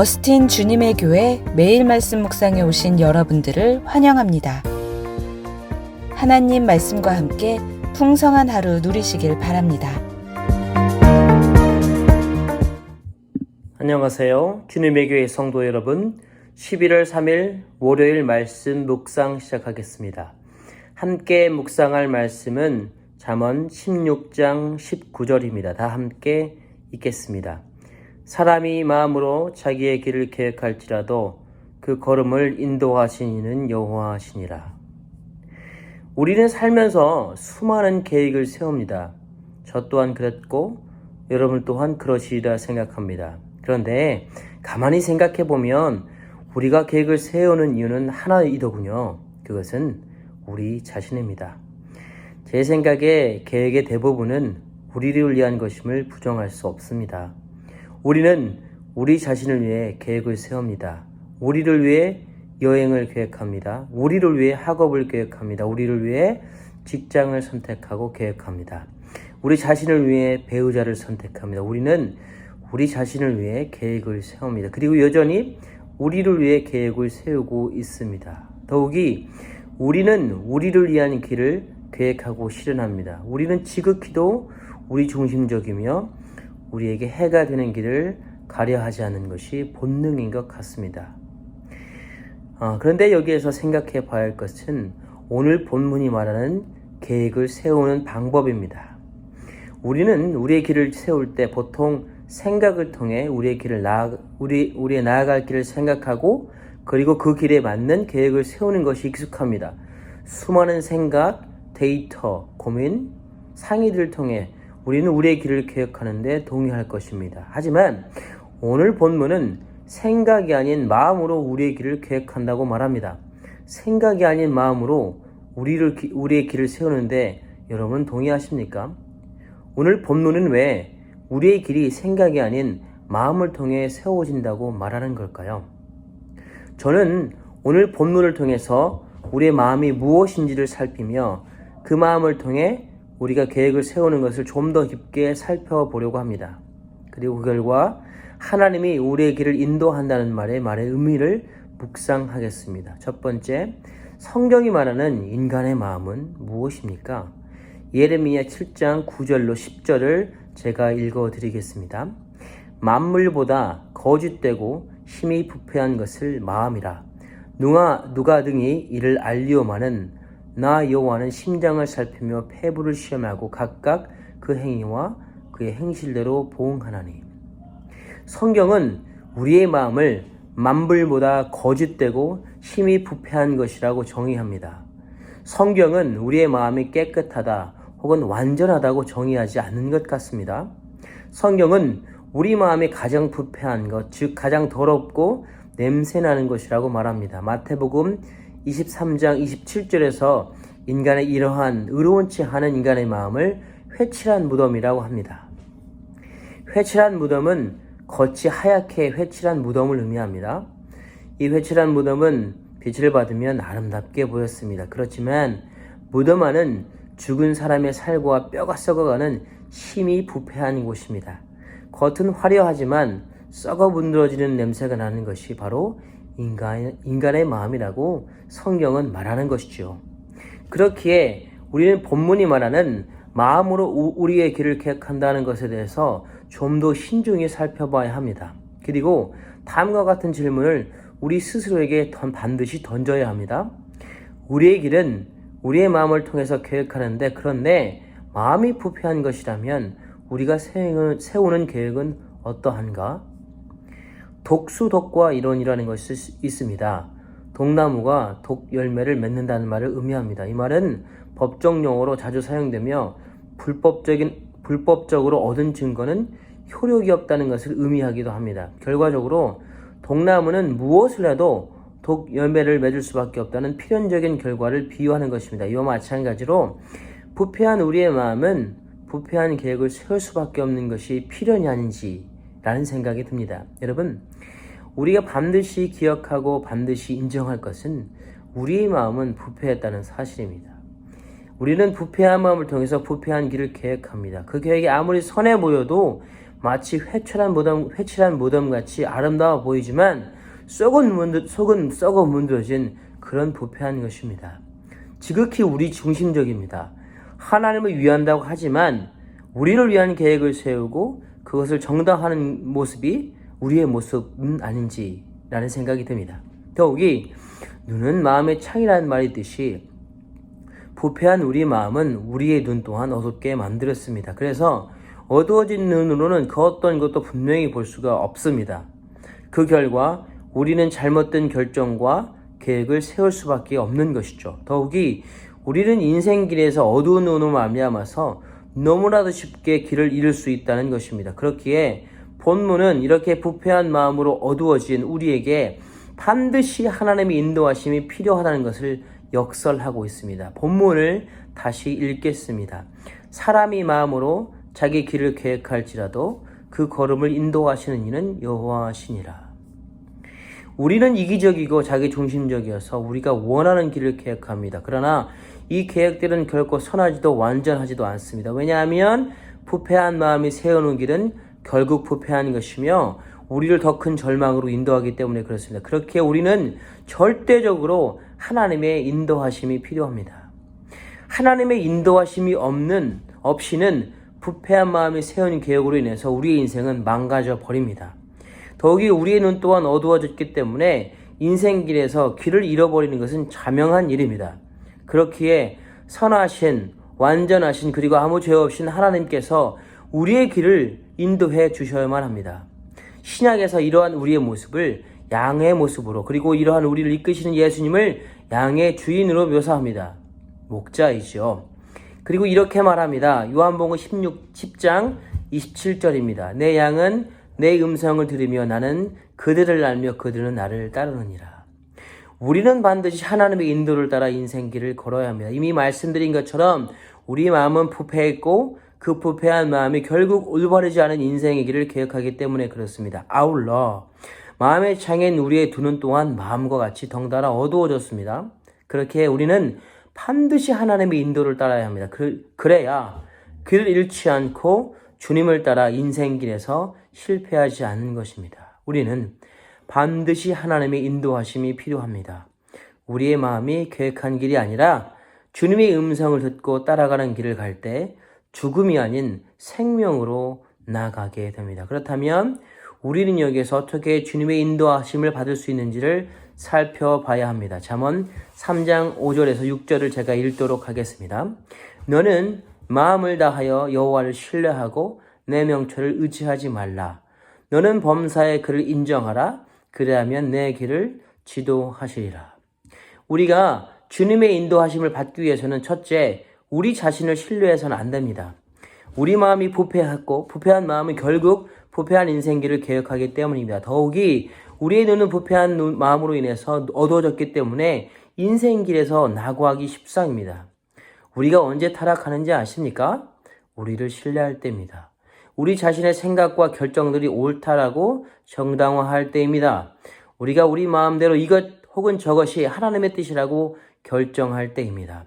어스틴 주님의 교회 매일 말씀 묵상에 오신 여러분들을 환영합니다. 하나님 말씀과 함께 풍성한 하루 누리시길 바랍니다. 안녕하세요. 주님의 교회 성도 여러분, 11월 3일 월요일 말씀 묵상 시작하겠습니다. 함께 묵상할 말씀은 잠언 16장 19절입니다. 다 함께 읽겠습니다. 사람이 마음으로 자기의 길을 계획할지라도 그 걸음을 인도하신 이는 여호와시니라. 우리는 살면서 수많은 계획을 세웁니다. 저 또한 그랬고 여러분 또한 그러시리라 생각합니다. 그런데 가만히 생각해 보면 우리가 계획을 세우는 이유는 하나이더군요. 그것은 우리 자신입니다. 제 생각에 계획의 대부분은 우리를 위한 것임을 부정할 수 없습니다. 우리는 우리 자신을 위해 계획을 세웁니다. 우리를 위해 여행을 계획합니다. 우리를 위해 학업을 계획합니다. 우리를 위해 직장을 선택하고 계획합니다. 우리 자신을 위해 배우자를 선택합니다. 우리는 우리 자신을 위해 계획을 세웁니다. 그리고 여전히 우리를 위해 계획을 세우고 있습니다. 더욱이 우리는 우리를 위한 길을 계획하고 실현합니다. 우리는 지극히도 우리 중심적이며 우리에게 해가 되는 길을 가려 하지 않는 것이 본능인 것 같습니다. 그런데 여기에서 생각해 봐야 할 것은 오늘 본문이 말하는 계획을 세우는 방법입니다. 우리는 우리의 길을 세울 때 보통 생각을 통해 우리의 나아갈 길을 생각하고 그리고 그 길에 맞는 계획을 세우는 것이 익숙합니다. 수많은 생각, 데이터, 고민, 상의들을 통해 우리는 우리의 길을 계획하는데 동의할 것입니다. 하지만 오늘 본문은 생각이 아닌 마음으로 우리의 길을 계획한다고 말합니다. 생각이 아닌 마음으로 우리의 길을 세우는데 여러분 동의하십니까? 오늘 본문은 왜 우리의 길이 생각이 아닌 마음을 통해 세워진다고 말하는 걸까요? 저는 오늘 본문을 통해서 우리의 마음이 무엇인지를 살피며 그 마음을 통해 우리가 계획을 세우는 것을 좀 더 깊게 살펴보려고 합니다. 그리고 그 결과 하나님이 우리의 길을 인도한다는 말의 의미를 묵상하겠습니다. 첫 번째, 성경이 말하는 인간의 마음은 무엇입니까? 예레미야 7장 9절로 10절을 제가 읽어드리겠습니다. 만물보다 거짓되고 힘이 부패한 것을 마음이라. 누가 등이 이를 알리오마는 나 여호와는 심장을 살피며 폐부를 시험하고 각각 그 행위와 그의 행실대로 보응하나니. 성경은 우리의 마음을 만물보다 거짓되고 힘이 부패한 것이라고 정의합니다. 성경은 우리의 마음이 깨끗하다 혹은 완전하다고 정의하지 않는 것 같습니다. 성경은 우리 마음이 가장 부패한 것, 즉 가장 더럽고 냄새나는 것이라고 말합니다. 마태복음 23장 27절에서 인간의 이러한 의로운치 않은 인간의 마음을 회칠한 무덤이라고 합니다. 회칠한 무덤은 겉이 하얗게 회칠한 무덤을 의미합니다. 이 회칠한 무덤은 빛을 받으면 아름답게 보였습니다. 그렇지만 무덤 안은 죽은 사람의 살과 뼈가 썩어가는 힘이 부패한 곳입니다. 겉은 화려하지만 썩어 문드러지는 냄새가 나는 것이 바로 인간의 마음이라고 성경은 말하는 것이죠. 그렇기에 우리는 본문이 말하는 마음으로 우리의 길을 계획한다는 것에 대해서 좀 더 신중히 살펴봐야 합니다. 그리고 다음과 같은 질문을 우리 스스로에게 반드시 던져야 합니다. 우리의 길은 우리의 마음을 통해서 계획하는데 그런데 마음이 부패한 것이라면 우리가 세우는 계획은 어떠한가? 독수독과 이론이라는 것이 있습니다. 독나무가 독 열매를 맺는다는 말을 의미합니다. 이 말은 법정 용어로 자주 사용되며 불법적으로 얻은 증거는 효력이 없다는 것을 의미하기도 합니다. 결과적으로 독나무는 무엇을 해도 독 열매를 맺을 수밖에 없다는 필연적인 결과를 비유하는 것입니다. 이와 마찬가지로 부패한 우리의 마음은 부패한 계획을 세울 수밖에 없는 것이 필연이 아닌지라는 생각이 듭니다. 여러분, 우리가 반드시 기억하고 반드시 인정할 것은 우리의 마음은 부패했다는 사실입니다. 우리는 부패한 마음을 통해서 부패한 길을 계획합니다. 그 계획이 아무리 선해 보여도 마치 회칠한 무덤같이 아름다워 보이지만 속은 썩어 문드러진 그런 부패한 것입니다. 지극히 우리 중심적입니다. 하나님을 위한다고 하지만 우리를 위한 계획을 세우고 그것을 정당화하는 모습이 우리의 모습은 아닌지라는 생각이 듭니다. 더욱이 눈은 마음의 창이라는 말이 있듯이 부패한 우리 마음은 우리의 눈 또한 어둡게 만들었습니다. 그래서 어두워진 눈으로는 그 어떤 것도 분명히 볼 수가 없습니다. 그 결과 우리는 잘못된 결정과 계획을 세울 수밖에 없는 것이죠. 더욱이 우리는 인생길에서 어두운 눈으로 말미암아서 너무나도 쉽게 길을 잃을 수 있다는 것입니다. 그렇기에 본문은 이렇게 부패한 마음으로 어두워진 우리에게 반드시 하나님의 인도하심이 필요하다는 것을 역설하고 있습니다. 본문을 다시 읽겠습니다. 사람이 마음으로 자기 길을 계획할지라도 그 걸음을 인도하시는 이는 여호와시니라. 우리는 이기적이고 자기중심적이어서 우리가 원하는 길을 계획합니다. 그러나 이 계획들은 결코 선하지도 완전하지도 않습니다. 왜냐하면 부패한 마음이 세우는 길은 결국 부패한 것이며 우리를 더 큰 절망으로 인도하기 때문에 그렇습니다. 그렇게 우리는 절대적으로 하나님의 인도하심이 필요합니다. 하나님의 인도하심이 없이는 부패한 마음이 세운 계획으로 인해서 우리의 인생은 망가져 버립니다. 더욱이 우리의 눈 또한 어두워졌기 때문에 인생길에서 길을 잃어버리는 것은 자명한 일입니다. 그렇기에 선하신, 완전하신 그리고 아무 죄 없인 하나님께서 우리의 길을 인도해 주셔야만 합니다. 신약에서 이러한 우리의 모습을 양의 모습으로 그리고 이러한 우리를 이끄시는 예수님을 양의 주인으로 묘사합니다. 목자이죠. 그리고 이렇게 말합니다. 요한복음 10장 27절입니다. 내 양은 내 음성을 들으며 나는 그들을 알며 그들은 나를 따르느니라. 우리는 반드시 하나님의 인도를 따라 인생길을 걸어야 합니다. 이미 말씀드린 것처럼 우리 마음은 부패했고 그 부패한 마음이 결국 올바르지 않은 인생의 길을 계획하기 때문에 그렇습니다. 아울러 마음의 창인 우리의 두 눈 또한 마음과 같이 덩달아 어두워졌습니다. 그렇게 우리는 반드시 하나님의 인도를 따라야 합니다. 그래야 길을 잃지 않고 주님을 따라 인생길에서 실패하지 않는 것입니다. 우리는 반드시 하나님의 인도하심이 필요합니다. 우리의 마음이 계획한 길이 아니라 주님의 음성을 듣고 따라가는 길을 갈 때 죽음이 아닌 생명으로 나아가게 됩니다. 그렇다면 우리는 여기에서 어떻게 주님의 인도하심을 받을 수 있는지를 살펴봐야 합니다. 잠언 3장 5절에서 6절을 제가 읽도록 하겠습니다. 너는 마음을 다하여 여호와를 신뢰하고 내 명철을 의지하지 말라. 너는 범사의 그를 인정하라. 그래야면 내 길을 지도하시리라. 우리가 주님의 인도하심을 받기 위해서는 첫째, 우리 자신을 신뢰해서는 안 됩니다. 우리 마음이 부패한 마음은 결국 부패한 인생길을 계획하기 때문입니다. 더욱이 우리의 눈은 부패한 마음으로 인해서 어두워졌기 때문에 인생길에서 낙오하기 십상입니다. 우리가 언제 타락하는지 아십니까? 우리를 신뢰할 때입니다. 우리 자신의 생각과 결정들이 옳다라고 정당화할 때입니다. 우리가 우리 마음대로 이것 혹은 저것이 하나님의 뜻이라고 결정할 때입니다.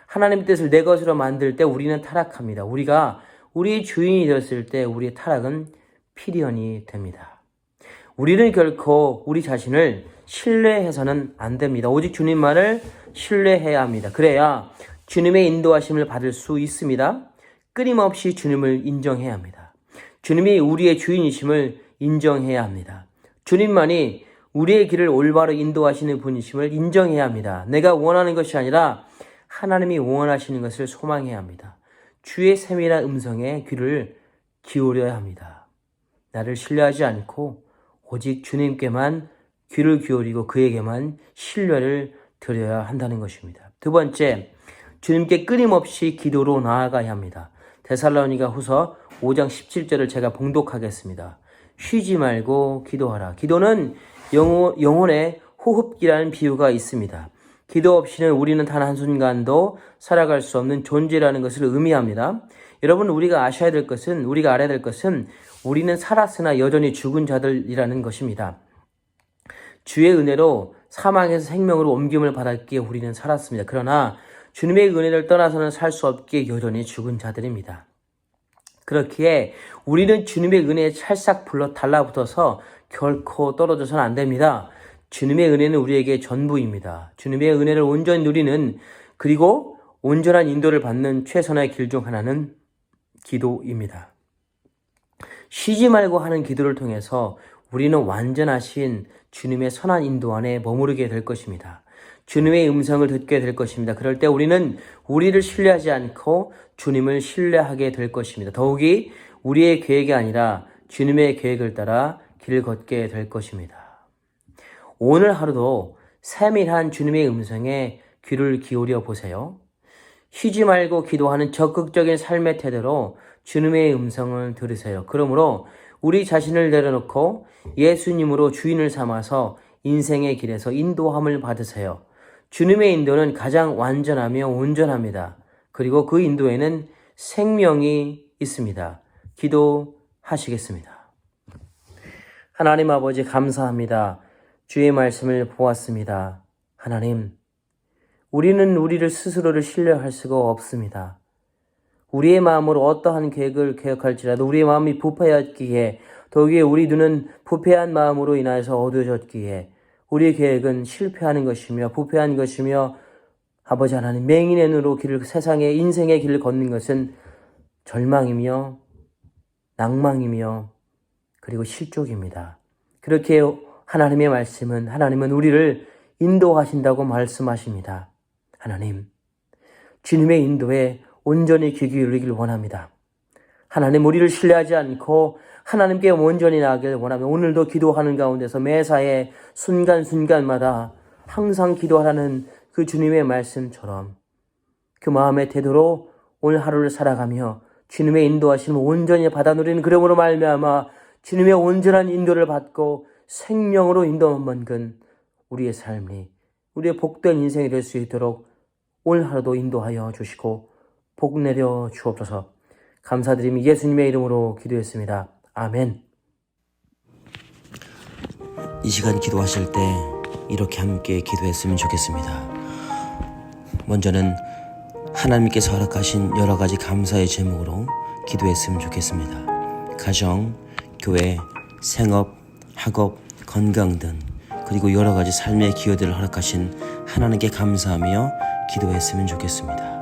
하나님의 뜻을 내 것으로 만들 때 우리는 타락합니다. 우리가 우리의 주인이 되었을 때 우리의 타락은 필연이 됩니다. 우리는 결코 우리 자신을 신뢰해서는 안 됩니다. 오직 주님만을 신뢰해야 합니다. 그래야 주님의 인도하심을 받을 수 있습니다. 끊임없이 주님을 인정해야 합니다. 주님이 우리의 주인이심을 인정해야 합니다. 주님만이 우리의 길을 올바로 인도하시는 분이심을 인정해야 합니다. 내가 원하는 것이 아니라 하나님이 원하시는 것을 소망해야 합니다. 주의 세밀한 음성에 귀를 기울여야 합니다. 나를 신뢰하지 않고 오직 주님께만 귀를 기울이고 그에게만 신뢰를 드려야 한다는 것입니다. 두 번째, 주님께 끊임없이 기도로 나아가야 합니다. 데살로니가 후서 5장 17절을 제가 봉독하겠습니다. 쉬지 말고 기도하라. 기도는 영혼의 호흡기라는 비유가 있습니다. 기도 없이는 우리는 단 한순간도 살아갈 수 없는 존재라는 것을 의미합니다. 여러분, 우리가 알아야 될 것은 우리는 살았으나 여전히 죽은 자들이라는 것입니다. 주의 은혜로 사망에서 생명으로 옮김을 받았기에 우리는 살았습니다. 그러나 주님의 은혜를 떠나서는 살 수 없기에 여전히 죽은 자들입니다. 그렇기에 우리는 주님의 은혜에 찰싹 달라붙어서 결코 떨어져서는 안 됩니다. 주님의 은혜는 우리에게 전부입니다. 주님의 은혜를 온전히 누리는, 그리고 온전한 인도를 받는 최선의 길 중 하나는 기도입니다. 쉬지 말고 하는 기도를 통해서 우리는 완전하신 주님의 선한 인도 안에 머무르게 될 것입니다. 주님의 음성을 듣게 될 것입니다. 그럴 때 우리는 우리를 신뢰하지 않고 주님을 신뢰하게 될 것입니다. 더욱이 우리의 계획이 아니라 주님의 계획을 따라 길을 걷게 될 것입니다. 오늘 하루도 세밀한 주님의 음성에 귀를 기울여 보세요. 쉬지 말고 기도하는 적극적인 삶의 태도로 주님의 음성을 들으세요. 그러므로 우리 자신을 내려놓고 예수님으로 주인을 삼아서 인생의 길에서 인도함을 받으세요. 주님의 인도는 가장 완전하며 온전합니다. 그리고 그 인도에는 생명이 있습니다. 기도하시겠습니다. 하나님 아버지, 감사합니다. 주의 말씀을 보았습니다. 하나님, 우리는 우리를 스스로를 신뢰할 수가 없습니다. 우리의 마음으로 어떠한 계획을 계획할지라도 우리의 마음이 부패하였기에, 더욱이 우리 눈은 부패한 마음으로 인하여서 어두워졌기에 우리의 계획은 실패하는 것이며 부패한 것이며, 아버지 하나님, 맹인의 눈으로 세상의 인생의 길을 걷는 것은 절망이며 낭망이며 그리고 실족입니다. 그렇게 하나님의 말씀은, 하나님은 우리를 인도하신다고 말씀하십니다. 하나님, 주님의 인도에 온전히 귀 기울이길 원합니다. 하나님, 우리를 신뢰하지 않고 하나님께 온전히 나아가길 원하며 오늘도 기도하는 가운데서 매사에 순간순간마다 항상 기도하라는 그 주님의 말씀처럼 그 마음의 태도로 오늘 하루를 살아가며 주님의 인도하심을 온전히 받아 누리는, 그러므로 말미암아 주님의 온전한 인도를 받고 생명으로 인도받는 우리의 삶이, 우리의 복된 인생이 될 수 있도록 오늘 하루도 인도하여 주시고 복 내려 주옵소서. 감사드리며 예수님의 이름으로 기도했습니다. 아멘. 이 시간 기도하실 때 이렇게 함께 기도했으면 좋겠습니다. 먼저는 하나님께서 허락하신 여러 가지 감사의 제목으로 기도했으면 좋겠습니다. 가정, 교회, 생업, 학업, 건강 등, 그리고 여러 가지 삶의 기여들을 허락하신 하나님께 감사하며 기도했으면 좋겠습니다.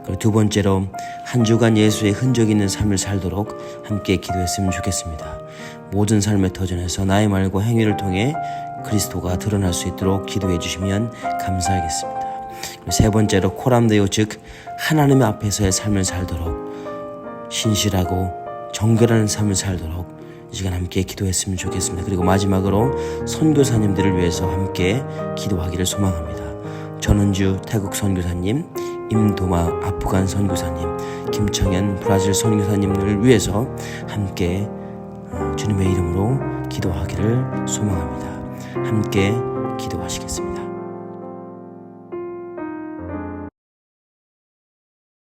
그리고 두 번째로 한 주간 예수의 흔적 있는 삶을 살도록 함께 기도했으면 좋겠습니다. 모든 삶의 터전에서 나의 말과 행위를 통해 그리스도가 드러날 수 있도록 기도해 주시면 감사하겠습니다. 그리고 세 번째로 코람데오, 즉 하나님 앞에서의 삶을 살도록, 신실하고 정결한 삶을 살도록 이 시간 함께 기도했으면 좋겠습니다. 그리고 마지막으로 선교사님들을 위해서 함께 기도하기를 소망합니다. 전은주 태국 선교사님, 임도마 아프간 선교사님, 김창현 브라질 선교사님을 위해서 함께 주님의 이름으로 기도하기를 소망합니다. 함께 기도하시겠습니다.